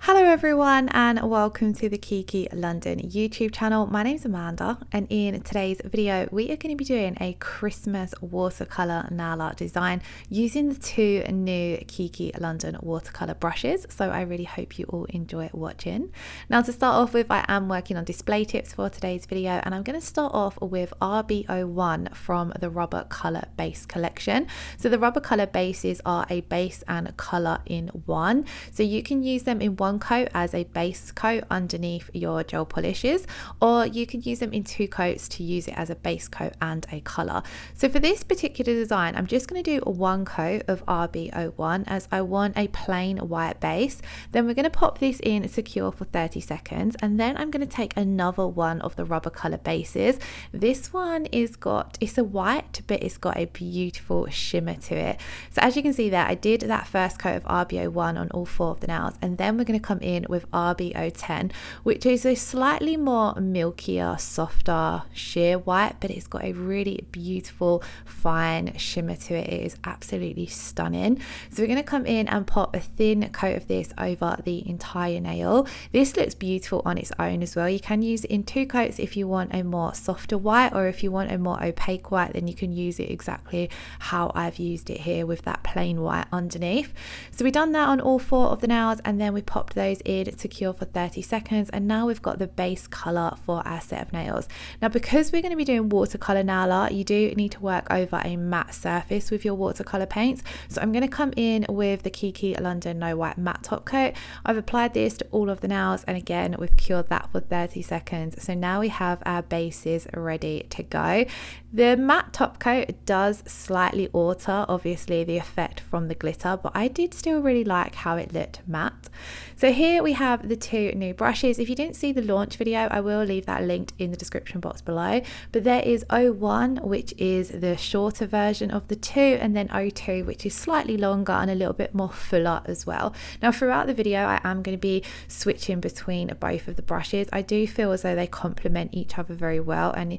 Hello everyone and welcome to the Kiki London YouTube channel. My name is Amanda and in today's video we are going to be doing a Christmas watercolour nail art design using the two new Kiki London watercolour brushes. So I really hope you all enjoy watching. Now to start off with, I am working on display tips for today's video and I'm going to start off with RB01 from the Rubber Colour Base collection. So the Rubber Colour bases are a base and colour in one. So you can use them in one coat as a base coat underneath your gel polishes, or you can use them in two coats to use it as a base coat and a colour. So for this particular design, I'm just going to do one coat of RB01 as I want a plain white base. Then we're going to pop this in secure for 30 seconds and then I'm going to take another one of the Rubber Colour bases. This one it's a white but it's got a beautiful shimmer to it. So as you can see there, I did that first coat of RB01 on all four of the nails and then we're going to come in with RB010, which is a slightly more milkier, softer sheer white, but it's got a really beautiful fine shimmer to it. It is absolutely stunning. So we're going to come in and pop a thin coat of this over the entire nail. This looks beautiful on its own as well. You can use it in two coats if you want a more softer white, or if you want a more opaque white, then you can use it exactly how I've used it here with that plain white underneath. So we've done that on all four of the nails and then we popped those in secure for 30 seconds and now we've got the base colour for our set of nails. Now because we're going to be doing watercolour nail art, you do need to work over a matte surface with your watercolour paints. So I'm going to come in with the Kiki London No White Matte Top Coat. I've applied this to all of the nails and again we've cured that for 30 seconds. So now we have our bases ready to go. The matte top coat does slightly alter obviously the effect from the glitter, but I did still really like how it looked matte. So here we have the two new brushes. If you didn't see the launch video, I will leave that linked in the description box below, but there is 01, which is the shorter version of the two, and then 02, which is slightly longer and a little bit more fuller as well. Now throughout the video I am going to be switching between both of the brushes. I do feel as though they complement each other very well, and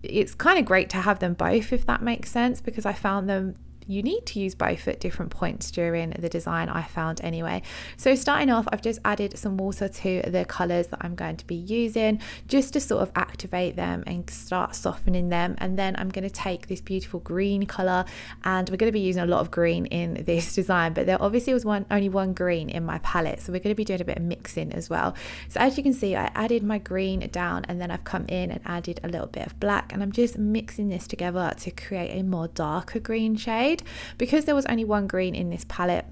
it's kind of great to have them both, if that makes sense, because I found them you need to use both at different points during the design, I found anyway. So starting off, I've just added some water to the colours that I'm going to be using just to sort of activate them and start softening them. And then I'm going to take this beautiful green colour, and we're going to be using a lot of green in this design, but there obviously was only one green in my palette, so we're going to be doing a bit of mixing as well. So as you can see, I added my green down and then I've come in and added a little bit of black, and I'm just mixing this together to create a more darker green shade. Because there was only one green in this palette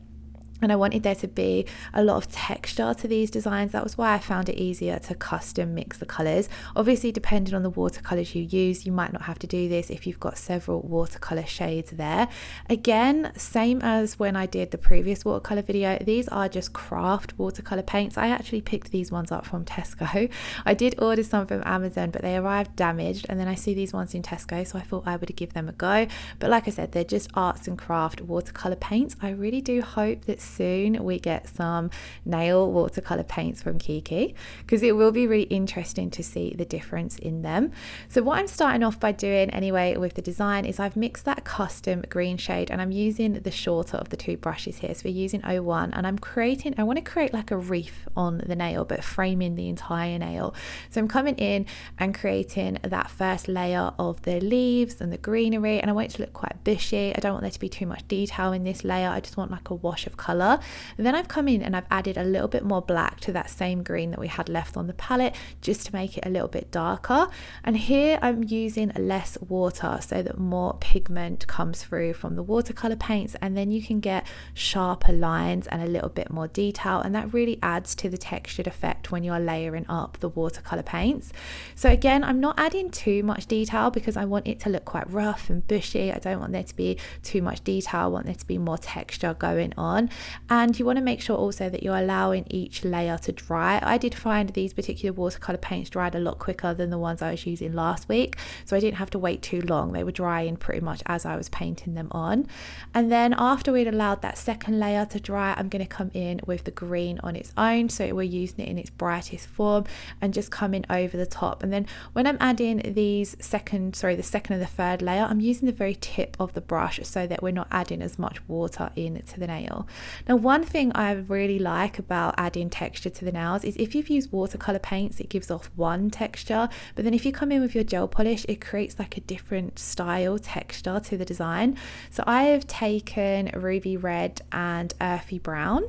and I wanted there to be a lot of texture to these designs, that was why I found it easier to custom mix the colours. Obviously depending on the watercolours you use, you might not have to do this if you've got several watercolour shades there. Again, same as when I did the previous watercolour video, these are just craft watercolour paints. I actually picked these ones up from Tesco. I did order some from Amazon but they arrived damaged, and then I see these ones in Tesco, so I thought I would give them a go. But like I said, they're just arts and craft watercolour paints. I really do hope that soon we get some nail watercolor paints from Kiki, because it will be really interesting to see the difference in them. So what I'm starting off by doing anyway with the design is I've mixed that custom green shade and I'm using the shorter of the two brushes here. So we're using 01 and I want to create like a wreath on the nail but framing the entire nail. So I'm coming in and creating that first layer of the leaves and the greenery, and I want it to look quite bushy. I don't want there to be too much detail in this layer. I just want like a wash of color. And then I've come in and I've added a little bit more black to that same green that we had left on the palette just to make it a little bit darker. And here I'm using less water so that more pigment comes through from the watercolor paints, and then you can get sharper lines and a little bit more detail, and that really adds to the textured effect when you're layering up the watercolor paints. So again, I'm not adding too much detail because I want it to look quite rough and bushy. I don't want there to be too much detail. I want there to be more texture going on. And you want to make sure also that you're allowing each layer to dry. I did find these particular watercolor paints dried a lot quicker than the ones I was using last week, so I didn't have to wait too long. They were drying pretty much as I was painting them on. And then after we'd allowed that second layer to dry, I'm going to come in with the green on its own, so we're using it in its brightest form and just coming over the top. And then when I'm adding the second and the third layer, I'm using the very tip of the brush so that we're not adding as much water into the nail. Now, one thing I really like about adding texture to the nails is if you've used watercolor paints, it gives off one texture, but then if you come in with your gel polish, it creates like a different style texture to the design. So I have taken ruby red and earthy brown,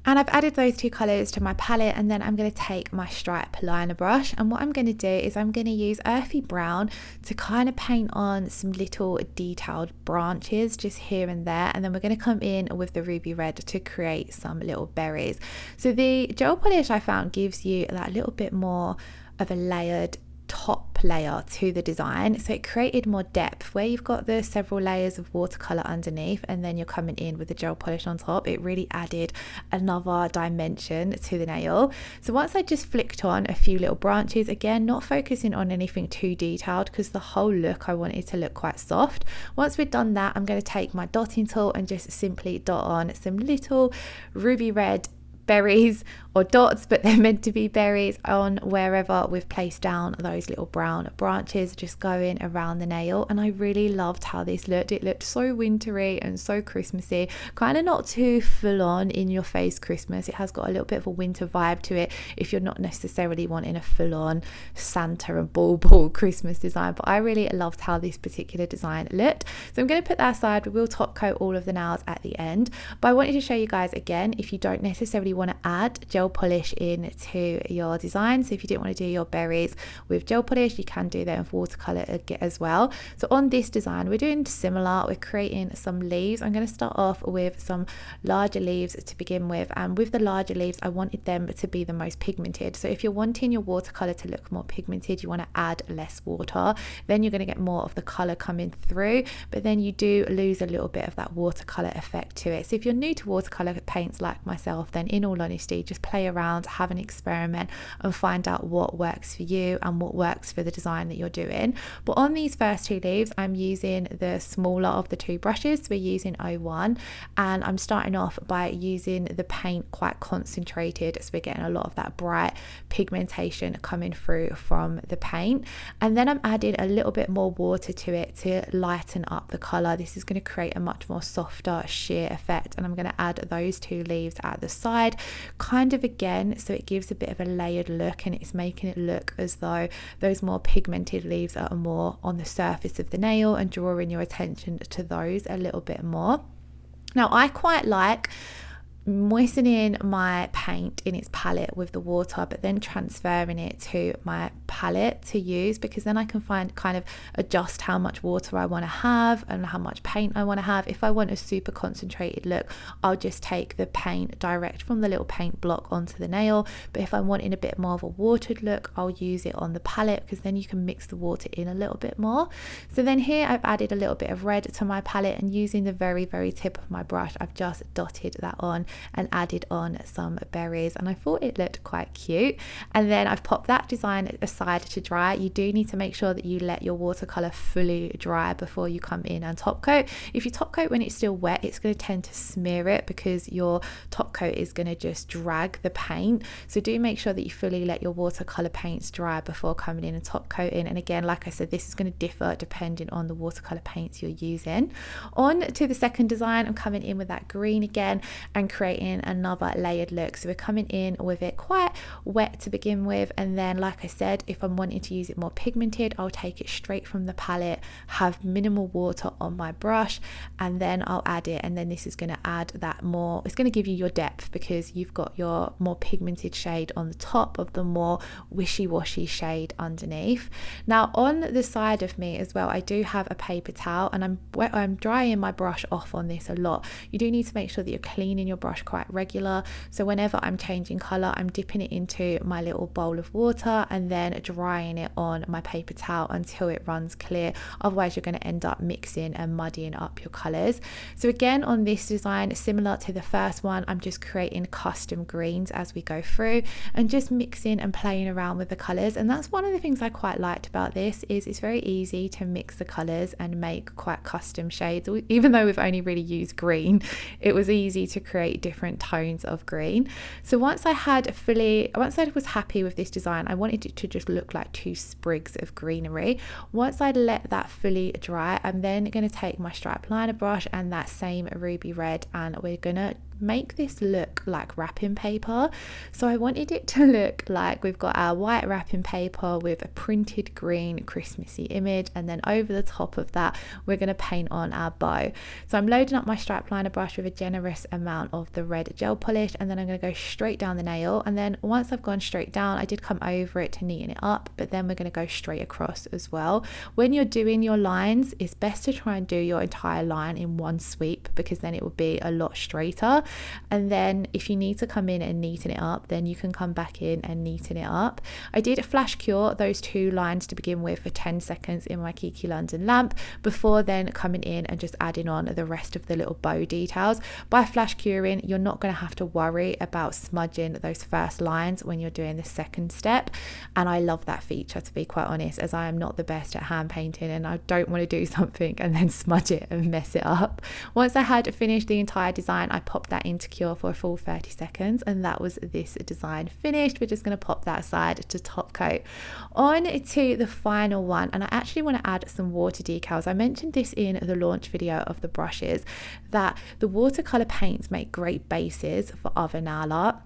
and I've added those two colours to my palette, and then I'm going to take my stripe liner brush, and what I'm going to do is I'm going to use earthy brown to kind of paint on some little detailed branches just here and there, and then we're going to come in with the ruby red to create some little berries. So the gel polish I found gives you that little bit more of a layered top layer to the design, so it created more depth where you've got the several layers of watercolor underneath and then you're coming in with the gel polish on top. It really added another dimension to the nail. So once I just flicked on a few little branches, again not focusing on anything too detailed because the whole look I wanted to look quite soft. Once we've done that, I'm going to take my dotting tool and just simply dot on some little ruby red berries, or dots, but they're meant to be berries, on wherever we've placed down those little brown branches, just going around the nail. And I really loved how this looked. It looked so wintry and so Christmassy, kind of not too full on in your face Christmas. It has got a little bit of a winter vibe to it if you're not necessarily wanting a full on Santa and ball Christmas design, but I really loved how this particular design looked. So I'm going to put that aside. We will top coat all of the nails at the end, but I wanted to show you guys again, if you don't necessarily want to add gel polish into your design, so if you didn't want to do your berries with gel polish, you can do that with watercolor as well. So on this design we're doing similar. We're creating some leaves. I'm going to start off with some larger leaves to begin with, and with the larger leaves I wanted them to be the most pigmented. So if you're wanting your watercolor to look more pigmented, you want to add less water, then you're going to get more of the color coming through, but then you do lose a little bit of that watercolor effect to it. So if you're new to watercolor paints like myself, then in all honesty, just play around, have an experiment and find out what works for you and what works for the design that you're doing. But on these first two leaves, I'm using the smaller of the two brushes. So we're using 01, and I'm starting off by using the paint quite concentrated, so we're getting a lot of that bright pigmentation coming through from the paint, and then I'm adding a little bit more water to it to lighten up the color. This is going to create a much more softer sheer effect, and I'm going to add those two leaves at the side, kind of again, so it gives a bit of a layered look, and it's making it look as though those more pigmented leaves are more on the surface of the nail and drawing your attention to those a little bit more. Now I quite like moistening my paint in its palette with the water, but then transferring it to my palette to use, because then I can kind of adjust how much water I want to have and how much paint I want to have. If I want a super concentrated look, I'll just take the paint direct from the little paint block onto the nail, but if I'm wanting a bit more of a watered look, I'll use it on the palette, because then you can mix the water in a little bit more. So then here I've added a little bit of red to my palette, and using the very tip of my brush, I've just dotted that on and added on some berries, and I thought it looked quite cute. And then I've popped that design aside to dry. You do need to make sure that you let your watercolor fully dry before you come in and top coat. If you top coat when it's still wet, it's going to tend to smear it, because your top coat is going to just drag the paint. So do make sure that you fully let your watercolor paints dry before coming in and top coating. And again, like I said, this is going to differ depending on the watercolor paints you're using. On to the second design, I'm coming in with that green again and creating another layered look. So we're coming in with it quite wet to begin with, and then like I said, if I'm wanting to use it more pigmented, I'll take it straight from the palette, have minimal water on my brush, and then I'll add it. And then this is going to add that more, it's going to give you your depth, because you've got your more pigmented shade on the top of the more wishy-washy shade underneath. Now on the side of me as well, I do have a paper towel, and I'm drying my brush off on this a lot. You do need to make sure that you're cleaning your brush quite regular. So whenever I'm changing color, I'm dipping it into my little bowl of water and then drying it on my paper towel until it runs clear. Otherwise you're going to end up mixing and muddying up your colors. So again, on this design, similar to the first one, I'm just creating custom greens as we go through and just mixing and playing around with the colors. And that's one of the things I quite liked about this, is it's very easy to mix the colors and make quite custom shades. Even though we've only really used green, it was easy to create different tones of green. So once I was happy with this design, I wanted it to just look like two sprigs of greenery. Once I let that fully dry, I'm then going to take my stripe liner brush and that same ruby red, and we're going to make this look like wrapping paper. So I wanted it to look like we've got our white wrapping paper with a printed green Christmassy image, and then over the top of that we're going to paint on our bow. So I'm loading up my stripe liner brush with a generous amount of the red gel polish, and then I'm going to go straight down the nail. And then once I've gone straight down, I did come over it to neaten it up, but then we're going to go straight across as well. When you're doing your lines, it's best to try and do your entire line in one sweep, because then it will be a lot straighter. And then if you need to come in and neaten it up, then you can come back in and neaten it up. I did flash cure those two lines to begin with for 10 seconds in my Kiki London lamp, before then coming in and just adding on the rest of the little bow details. By flash curing, you're not going to have to worry about smudging those first lines when you're doing the second step, and I love that feature, to be quite honest, as I am not the best at hand painting and I don't want to do something and then smudge it and mess it up. Once I had finished the entire design, I popped that into cure for a full 30 seconds, and that was this design finished. We're just going to pop that aside to top coat. On to the final one, and I actually want to add some water decals. I mentioned this in the launch video of the brushes, that the watercolor paints make great bases for other nail art.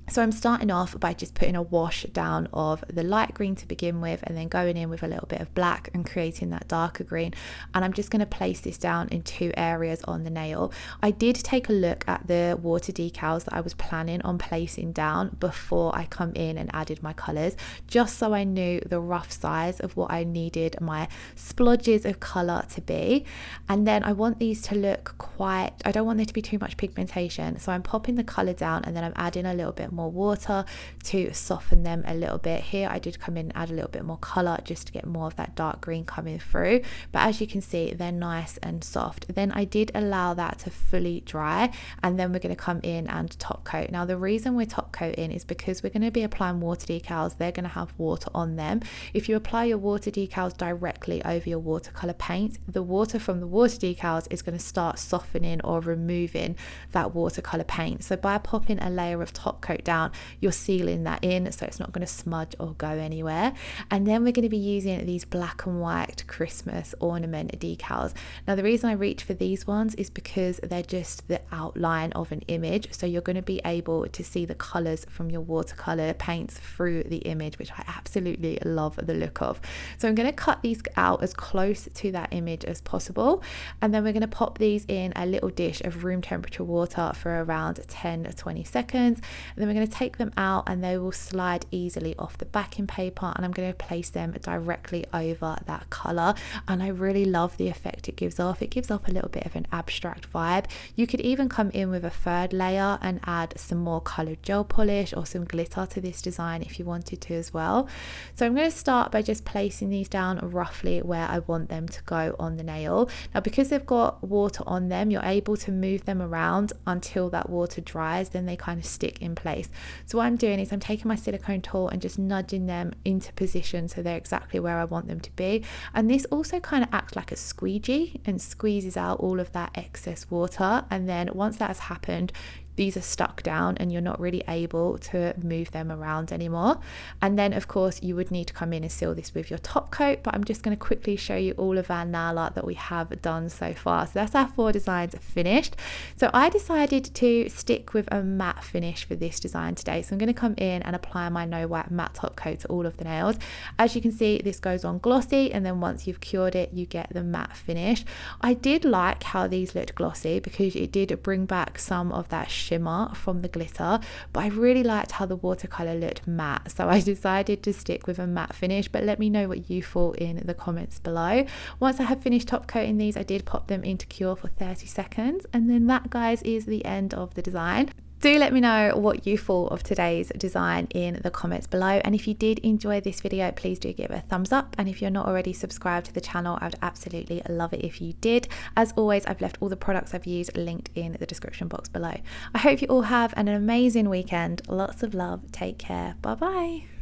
So I'm starting off by just putting a wash down of the light green to begin with, and then going in with a little bit of black and creating that darker green. And I'm just going to place this down in two areas on the nail. I did take a look at the water decals that I was planning on placing down before I come in and added my colours, just so I knew the rough size of what I needed my splodges of colour to be. And then I want these to look quite, I don't want there to be too much pigmentation, so I'm popping the colour down and then I'm adding a little bit more water to soften them a little bit. Here I did come in and add a little bit more color just to get more of that dark green coming through, but as you can see, they're nice and soft. Then I did allow that to fully dry, and then we're going to come in and top coat. Now the reason we're top coating is because we're going to be applying water decals. They're going to have water on them. If you apply your water decals directly over your watercolor paint, the water from the water decals is going to start softening or removing that watercolor paint. So by popping a layer of top coat down, you're sealing that in, so it's not going to smudge or go anywhere. And then we're going to be using these black and white Christmas ornament decals. Now the reason I reach for these ones is because they're just the outline of an image, so you're going to be able to see the colors from your watercolor paints through the image, which I absolutely love the look of. So I'm going to cut these out as close to that image as possible, and then we're going to pop these in a little dish of room temperature water for around 10 to 20 seconds. And then we're going to take them out, and they will slide easily off the backing paper, and I'm going to place them directly over that color. And I really love the effect it gives off. It gives off a little bit of an abstract vibe. You could even come in with a third layer and add some more colored gel polish or some glitter to this design if you wanted to as well. So I'm going to start by just placing these down roughly where I want them to go on the nail. Now because they've got water on them, you're able to move them around until that water dries, then they kind of stick in place. So what I'm doing is I'm taking my silicone tool and just nudging them into position so they're exactly where I want them to be. And this also kind of acts like a squeegee and squeezes out all of that excess water. And then once that has happened, these are stuck down and you're not really able to move them around anymore. And then of course you would need to come in and seal this with your top coat, but I'm just going to quickly show you all of our nail art that we have done so far. So that's our 4 designs finished. So I decided to stick with a matte finish for this design today. So I'm going to come in and apply my no white matte top coat to all of the nails. As you can see, this goes on glossy, and then once you've cured it, you get the matte finish. I did like how these looked glossy because it did bring back some of that shimmer from the glitter, but I really liked how the watercolor looked matte, so I decided to stick with a matte finish. But let me know what you thought in the comments below. Once I had finished top coating these, I did pop them into cure for 30 seconds, and then that, guys, is the end of the design. Do let me know what you thought of today's design in the comments below, and if you did enjoy this video, please do give it a thumbs up, and if you're not already subscribed to the channel, I would absolutely love it if you did. As always, I've left all the products I've used linked in the description box below. I hope you all have an amazing weekend. Lots of love. Take care. Bye bye.